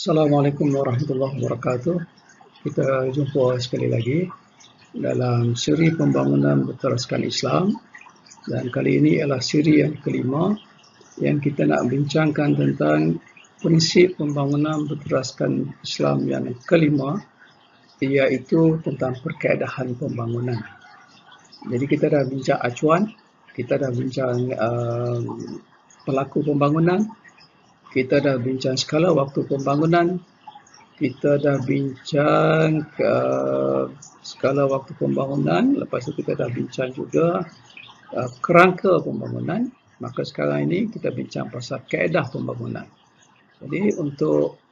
Assalamualaikum warahmatullahi wabarakatuh. Kita jumpa sekali lagi dalam siri pembangunan berteraskan Islam, dan kali ini ialah siri yang kelima yang kita nak bincangkan tentang prinsip pembangunan berteraskan Islam yang kelima, iaitu tentang perkaedahan pembangunan. Jadi kita dah bincang acuan, kita dah bincang pelaku pembangunan, kita dah bincang skala waktu pembangunan, kita dah bincang skala waktu pembangunan, lepas tu kita dah bincang juga kerangka pembangunan. Maka sekarang ini kita bincang pasal kaedah pembangunan. Jadi untuk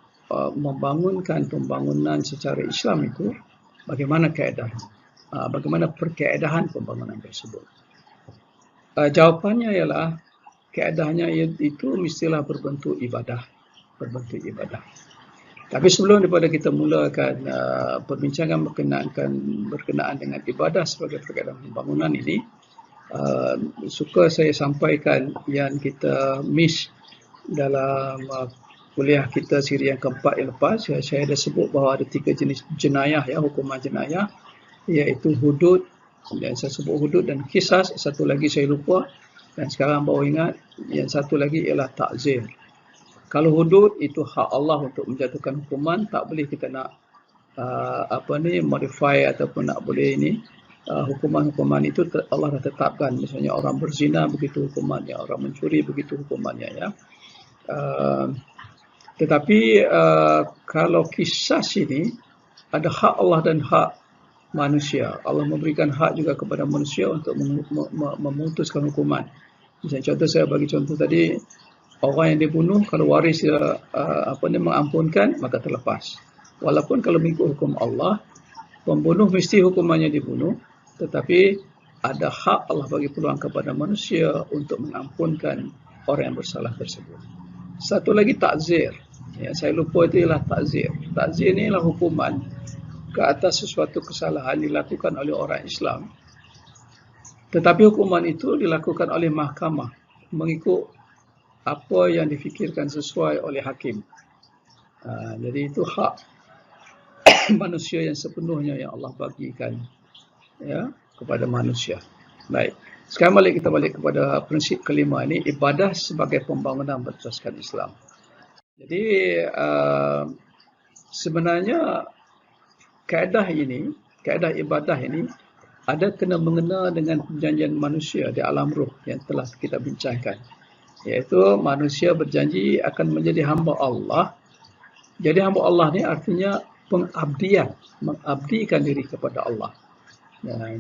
membangunkan pembangunan secara Islam itu, bagaimana kaedah, bagaimana perkaedahan pembangunan tersebut? Jawapannya ialah kaedahnya itu mestilah berbentuk ibadah. Tapi sebelum daripada kita mulakan perbincangan berkenaan dengan ibadah sebagai perkaedahan pembangunan ini, suka saya sampaikan yang kita miss dalam kuliah kita siri yang keempat yang lepas. Saya dah sebut bahawa ada 3 jenis jenayah, hukuman jenayah, iaitu hudud, dan saya sebut hudud dan kisas. Satu lagi saya lupa dan sekarang baru ingat, yang satu lagi ialah takzir. Kalau hudud itu hak Allah untuk menjatuhkan hukuman, tak boleh kita nak modify ataupun nak boleh ini. Hukuman-hukuman itu Allah dah tetapkan. Misalnya orang berzina, begitu hukumannya; orang mencuri, begitu hukumannya, ya. Tetapi kalau kisas ini ada hak Allah dan hak manusia. Allah memberikan hak juga kepada manusia untuk memutuskan hukuman. Misalnya contoh, saya bagi contoh tadi, orang yang dibunuh, kalau waris mengampunkan, maka terlepas. Walaupun kalau mengikut hukum Allah, pembunuh mesti hukumannya dibunuh, tetapi ada hak Allah bagi peluang kepada manusia untuk mengampunkan orang yang bersalah tersebut. Satu lagi takzir. Saya lupa itu ialah takzir. Takzir ini ialah hukuman ke atas sesuatu kesalahan dilakukan oleh orang Islam, tetapi hukuman itu dilakukan oleh mahkamah mengikut apa yang difikirkan sesuai oleh hakim. Jadi itu hak manusia yang sepenuhnya yang Allah bagikan, ya, kepada manusia. Baik. Sekarang kita balik kepada prinsip kelima ini, ibadah sebagai pembangunan berteraskan Islam. Jadi sebenarnya kaedah ibadah ini ada kena mengena dengan perjanjian manusia di alam ruh yang telah kita bincangkan, iaitu manusia berjanji akan menjadi hamba Allah. Jadi hamba Allah ni artinya pengabdian, mengabdikan diri kepada Allah.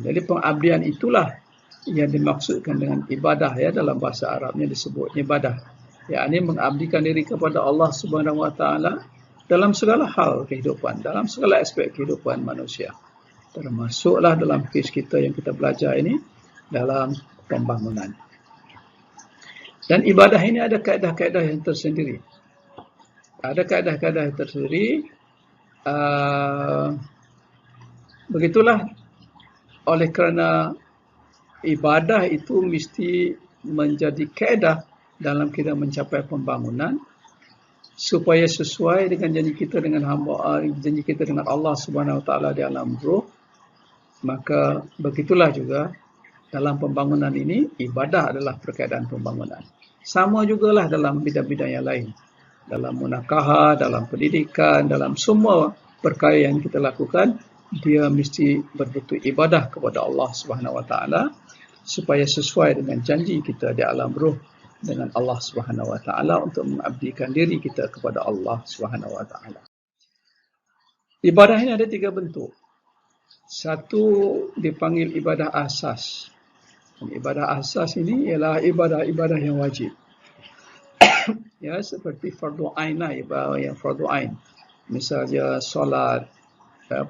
Jadi pengabdian itulah yang dimaksudkan dengan ibadah, ya. Dalam bahasa Arabnya disebut ibadah, yakni mengabdikan diri kepada Allah Subhanahu Wa Taala dalam segala hal kehidupan, dalam segala aspek kehidupan manusia. Termasuklah dalam kes kita yang kita belajar ini, dalam pembangunan. Dan ibadah ini ada kaedah-kaedah yang tersendiri. Begitulah, oleh kerana ibadah itu mesti menjadi kaedah dalam kita mencapai pembangunan, supaya sesuai dengan janji kita dengan janji kita dengan Allah Subhanahu Wa Taala di alam ruh. Maka begitulah juga dalam pembangunan ini, ibadah adalah perkaedahan pembangunan. Sama jugalah dalam bidang-bidang yang lain, dalam munakahah, dalam pendidikan, dalam semua perkara yang kita lakukan, dia mesti berbentuk ibadah kepada Allah Subhanahu Wa Taala, supaya sesuai dengan janji kita di alam ruh dengan Allah Subhanahu Wa Taala untuk mengabdikan diri kita kepada Allah Subhanahu Wa Taala. Ibadah ini ada 3 bentuk. Satu dipanggil ibadah asas. Ibadah asas ini ialah ibadah-ibadah yang wajib. Ya, seperti fardu ain lah, ibadah yang fardu ain. Misalnya solat,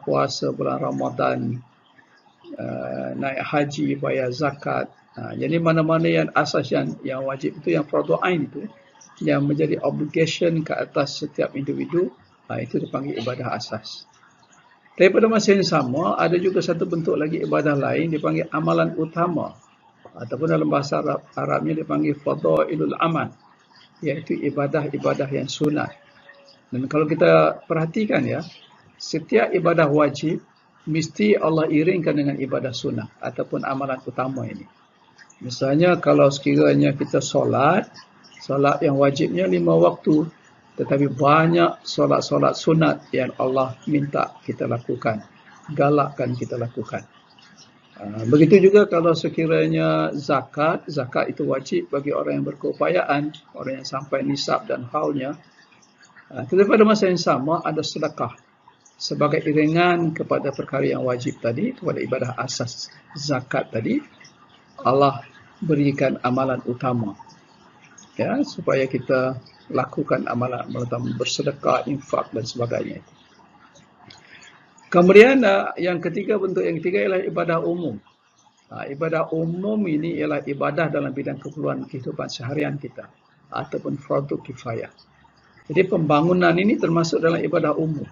puasa bulan Ramadan, naik haji, bayar zakat. Jadi mana-mana yang asas yang wajib itu, yang fardu ain itu, yang menjadi obligation ke atas setiap individu, itu dipanggil ibadah asas. Tapi pada masa yang sama, ada juga satu bentuk lagi ibadah lain, dipanggil amalan utama, ataupun dalam bahasa Arabnya dipanggil fadailul amal, iaitu ibadah-ibadah yang sunat. Dan kalau kita perhatikan ya, setiap ibadah wajib mesti Allah iringkan dengan ibadah sunnah ataupun amalan utama ini. Misalnya kalau sekiranya kita solat yang wajibnya 5 waktu, tetapi banyak solat-solat sunat yang Allah minta kita lakukan, galakkan kita lakukan. Begitu juga kalau sekiranya zakat itu wajib bagi orang yang berkeupayaan, orang yang sampai nisab dan haulnya. Tetapi pada masa yang sama ada sedekah sebagai iringan kepada perkara yang wajib tadi, kepada ibadah asas zakat tadi. Allah berikan amalan utama, ya, supaya kita lakukan amalan utama, bersedekah, infak dan sebagainya. Kemudian yang ketiga, bentuk yang ketiga ialah ibadah umum. Ibadah umum ini ialah ibadah dalam bidang keperluan kehidupan seharian kita ataupun fardu kifayah. Jadi pembangunan ini termasuk dalam ibadah umum.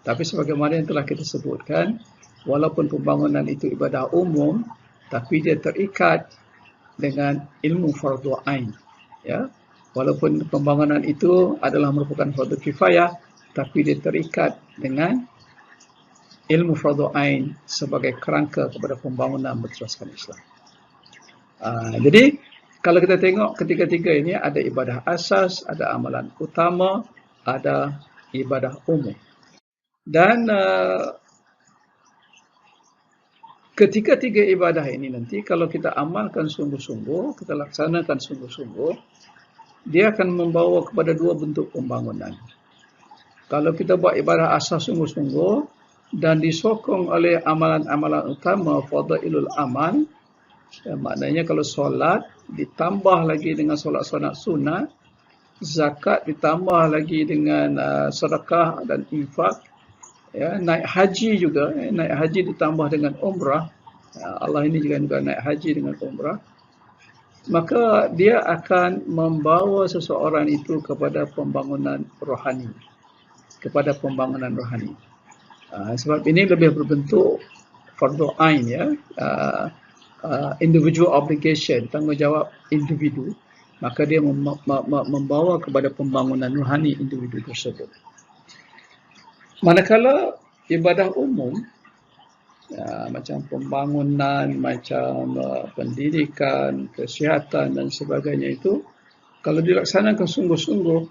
Tapi sebagaimana yang telah kita sebutkan, walaupun pembangunan itu ibadah umum, tapi dia terikat dengan ilmu fardu ain. Ya, walaupun pembangunan itu adalah merupakan fardu kifayah, tapi dia terikat dengan ilmu fardu ain sebagai kerangka kepada pembangunan berteraskan Islam. Jadi kalau kita tengok ketiga-tiga ini, ada ibadah asas, ada amalan utama, ada ibadah umum. Dan ketiga-tiga ibadah ini nanti kalau kita amalkan sungguh-sungguh, kita laksanakan sungguh-sungguh, dia akan membawa kepada dua bentuk pembangunan. Kalau kita buat ibadah asas sungguh-sungguh dan disokong oleh amalan-amalan utama, fadailul amal, ya, maknanya kalau solat ditambah lagi dengan solat-solat sunat, zakat ditambah lagi dengan sedekah dan infak, ya, naik haji juga, naik haji ditambah dengan umrah. Allah ini juga naik haji dengan umrah. Maka dia akan membawa seseorang itu kepada pembangunan rohani, sebab ini lebih berbentuk fardu ain, ya, individual obligation, tanggungjawab individu. Maka dia membawa kepada pembangunan rohani individu tersebut. Manakala ibadah umum, ya, macam pembangunan, macam pendidikan, kesihatan dan sebagainya itu, kalau dilaksanakan sungguh-sungguh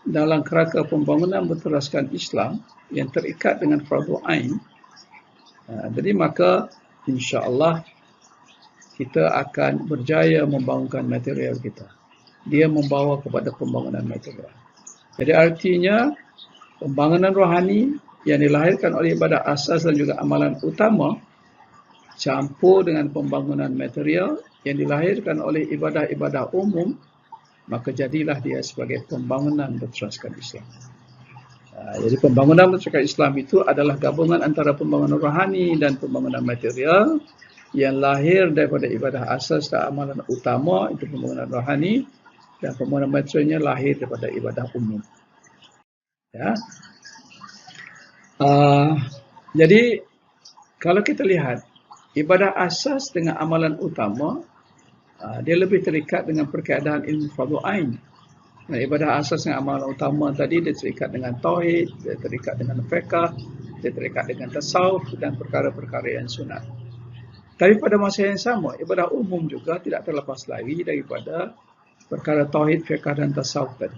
dalam kerangka pembangunan berteraskan Islam yang terikat dengan fardu ain, jadi maka insya-Allah kita akan berjaya membangunkan material kita. Dia membawa kepada pembangunan material. Jadi artinya pembangunan rohani yang dilahirkan oleh ibadah asas dan juga amalan utama campur dengan pembangunan material yang dilahirkan oleh ibadah-ibadah umum, maka jadilah dia sebagai pembangunan berteraskan Islam. Jadi pembangunan berteraskan Islam itu adalah gabungan antara pembangunan rohani dan pembangunan material yang lahir daripada ibadah asas dan amalan utama, itu pembangunan rohani, dan pembangunan materialnya lahir daripada ibadah umum. Ya. Jadi kalau kita lihat ibadah asas dengan amalan utama, dia lebih terikat dengan perkataan ilmu fardu ain. Nah, ibadah asas dengan amalan utama tadi dia terikat dengan tauhid, dia terikat dengan fiqh, dia terikat dengan tasawuf dan perkara-perkara yang sunat. Tapi pada masa yang sama, ibadah umum juga tidak terlepas lagi daripada perkara tauhid, fiqh dan tasawuf tadi.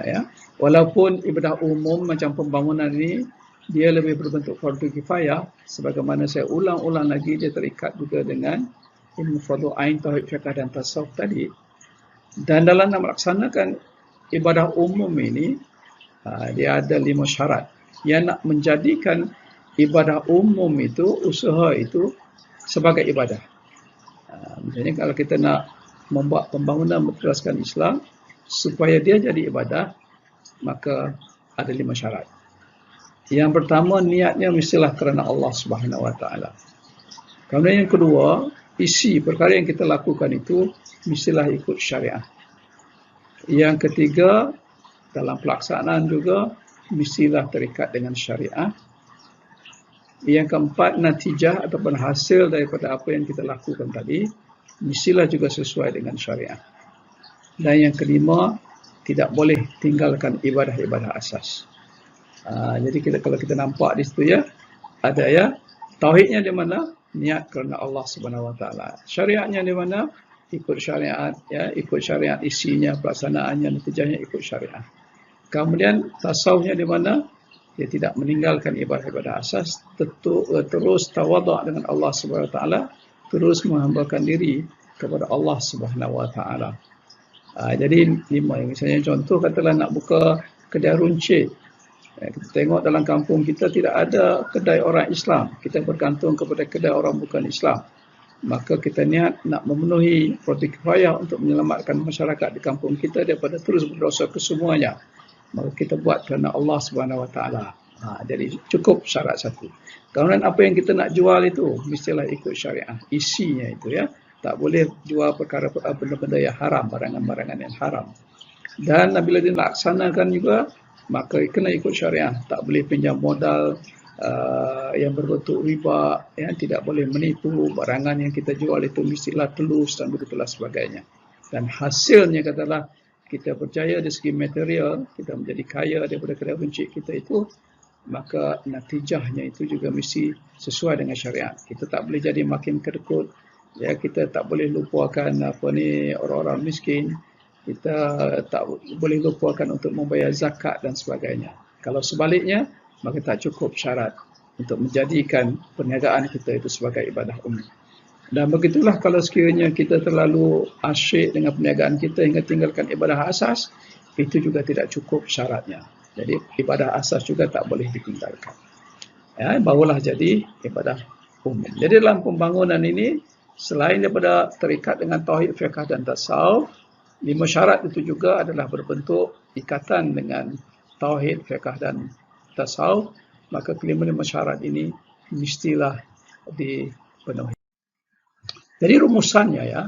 Ya, walaupun ibadah umum macam pembangunan ini dia lebih berbentuk fardu kifayah, sebagaimana saya ulang-ulang lagi, dia terikat juga dengan ilmu fardu ain, tauhid, fiqh dan tasawuf tadi. Dan dalam melaksanakan ibadah umum ini, dia ada 5 syarat yang nak menjadikan ibadah umum itu, usaha itu sebagai ibadah. Misalnya kalau kita nak membuat pembangunan berteraskan Islam supaya dia jadi ibadah, maka ada 5 syarat. Yang pertama, niatnya mestilah kerana Allah Subhanahu Wa Taala. Kemudian yang kedua, isi perkara yang kita lakukan itu mestilah ikut syariat. Yang ketiga, dalam pelaksanaan juga mestilah terikat dengan syariat. Yang keempat, natijah ataupun hasil daripada apa yang kita lakukan tadi mestilah juga sesuai dengan syariat. Dan yang kelima, tidak boleh tinggalkan ibadah-ibadah asas. Jadi kalau kita nampak di situ ya, ada ya, tauhidnya di mana? Niat kerana Allah Subhanahu Wa Taala. Syariatnya di mana? Ikut syariat, ya, ikut syariat isinya, pelaksanaannya, natijahnya ikut syariat. Kemudian tasawufnya di mana? Dia tidak meninggalkan ibadah-ibadah asas, terus tawaduk dengan Allah Subhanahu Wa Taala, terus menghambakan diri kepada Allah Subhanahu Wa Taala. Jadi 5. Misalnya contoh katalah nak buka kedai runcit. Kita tengok dalam kampung kita tidak ada kedai orang Islam. Kita bergantung kepada kedai orang bukan Islam. Maka kita niat nak memenuhi fardu kifayah untuk menyelamatkan masyarakat di kampung kita daripada terus berdosa kesemuanya. Maka kita buat kerana Allah Subhanahu Wa Taala. Jadi cukup syarat satu. Kemudian apa yang kita nak jual itu mestilah ikut syariah. Isinya itu ya. Tak boleh jual perkara benda-benda yang haram, barangan-barangan yang haram. Dan bila dia laksanakan juga, maka kena ikut syariah. Tak boleh pinjam modal yang berbentuk riba, ya, tidak boleh menipu. Barangan yang kita jual itu mestilah telus dan begitulah sebagainya. Dan hasilnya katalah kita berjaya dari segi material, kita menjadi kaya daripada kedai runcit kita itu, maka natijahnya itu juga mesti sesuai dengan syariat. Kita tak boleh jadi makin kedekut, ya, kita tak boleh lupakan orang-orang miskin, kita tak boleh lupakan untuk membayar zakat dan sebagainya. Kalau sebaliknya, maka tak cukup syarat untuk menjadikan perniagaan kita itu sebagai ibadah umum. Dan begitulah kalau sekiranya kita terlalu asyik dengan perniagaan kita hingga tinggalkan ibadah asas, itu juga tidak cukup syaratnya. Jadi ibadah asas juga tak boleh ditinggalkan. Ya, barulah jadi ibadah umum. Jadi dalam pembangunan ini, selain daripada terikat dengan tauhid, fiqh dan tasawuf, 5 syarat itu juga adalah berbentuk ikatan dengan tauhid, fiqh dan tasawuf. Maka kelima-lima syarat ini mestilah dipenuhi. Jadi rumusannya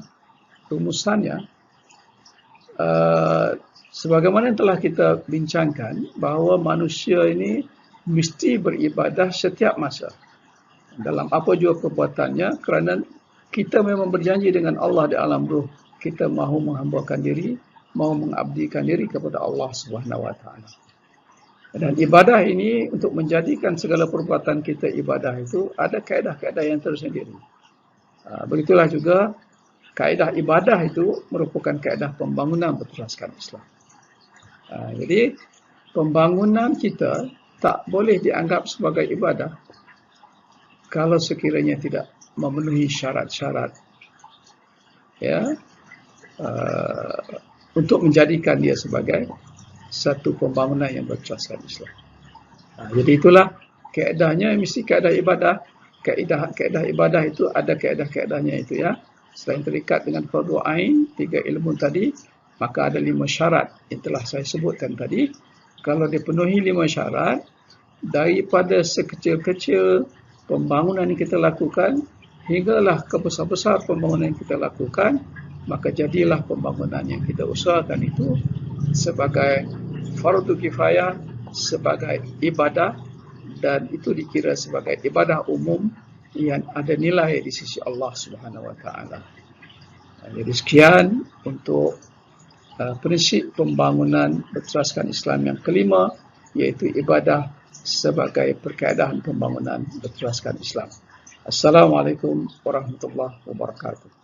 sebagaimana yang telah kita bincangkan, bahawa manusia ini mesti beribadah setiap masa dalam apa jua perbuatannya, kerana kita memang berjanji dengan Allah di alam ruh, kita mahu menghambakan diri, mahu mengabdikan diri kepada Allah Subhanahu Wa Taala. Dan ibadah ini, untuk menjadikan segala perbuatan kita ibadah itu, ada kaedah-kaedah yang tersendiri. Begitulah juga kaedah ibadah itu merupakan kaedah pembangunan berteraskan Islam. Jadi pembangunan kita tak boleh dianggap sebagai ibadah kalau sekiranya tidak memenuhi syarat-syarat, ya, untuk menjadikan dia sebagai satu pembangunan yang berteraskan Islam. Jadi itulah kaedahnya, mesti kaedah ibadah. Kaedah ibadah itu ada kaedah-kaedahnya itu ya. Selain terikat dengan fardu ain, 3 ilmu tadi, maka ada 5 syarat yang telah saya sebutkan tadi. Kalau dipenuhi 5 syarat, daripada sekecil-kecil pembangunan yang kita lakukan hinggalah ke besar-besar pembangunan yang kita lakukan, maka jadilah pembangunan yang kita usahakan itu sebagai fardu kifayah, sebagai ibadah, dan itu dikira sebagai ibadah umum yang ada nilai di sisi Allah Subhanahu Wa Taala. Jadi sekian untuk prinsip pembangunan berteraskan Islam yang kelima, iaitu ibadah sebagai perkaedahan pembangunan berteraskan Islam. Assalamualaikum warahmatullahi wabarakatuh.